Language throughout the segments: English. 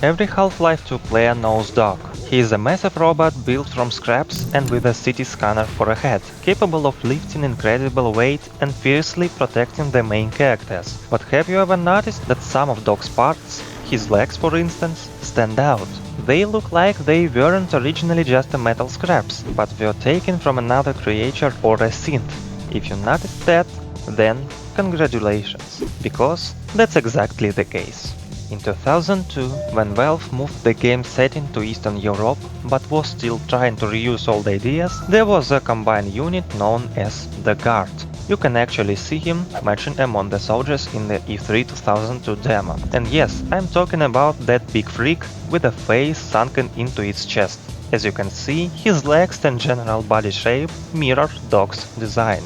Every Half-Life 2 player knows Doc. He is a massive robot built from scraps and with a CT scanner for a head, capable of lifting incredible weight and fiercely protecting the main characters. But have you ever noticed that some of Doc's parts, his legs for instance, stand out? They look like they weren't originally just metal scraps, but were taken from another creature or a synth. If you noticed that, then congratulations, because that's exactly the case. In 2002, when Valve moved the game setting to Eastern Europe, but was still trying to reuse old ideas, there was a combined unit known as the Guard. You can actually see him matching among the soldiers in the E3 2002 demo. And yes, I'm talking about that big freak with a face sunken into its chest. As you can see, his legs and general body shape mirror Doc's design.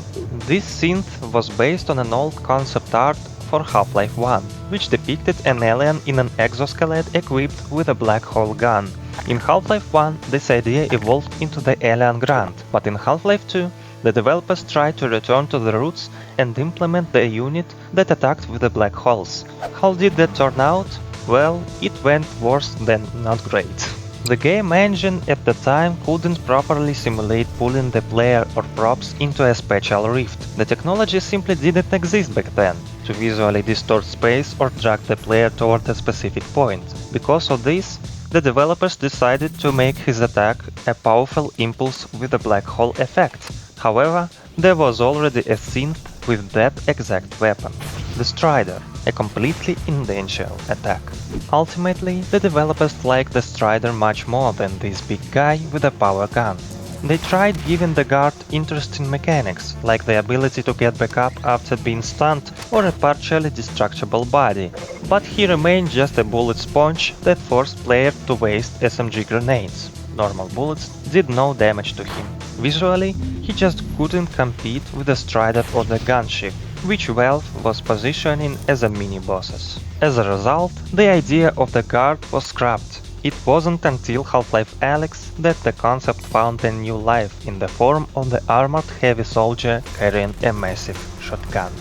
This synth was based on an old concept art for Half-Life 1, which depicted an alien in an exoskeleton equipped with a black hole gun. In Half-Life 1, this idea evolved into the Alien Grunt, but in Half-Life 2, the developers tried to return to the roots and implement the unit that attacked with the black holes. How did that turn out? Well, it went worse than not great. The game engine at the time couldn't properly simulate pulling the player or props into a spatial rift. The technology simply didn't exist back then to visually distort space or drag the player toward a specific point. Because of this, the developers decided to make his attack a powerful impulse with a black hole effect. However, there was already a synth with that exact weapon, the Strider, a completely intentional attack. Ultimately, the developers liked the Strider much more than this big guy with a power gun. They tried giving the Guard interesting mechanics, like the ability to get back up after being stunned or a partially destructible body, but he remained just a bullet sponge that forced players to waste SMG grenades. Normal bullets did no damage to him. Visually, he just couldn't compete with the Strider or the gunship, which Valve was positioning as a mini-bosses. As a result, the idea of the Guard was scrapped. It wasn't until Half-Life Alyx that the concept found a new life in the form of the armored heavy soldier carrying a massive shotgun.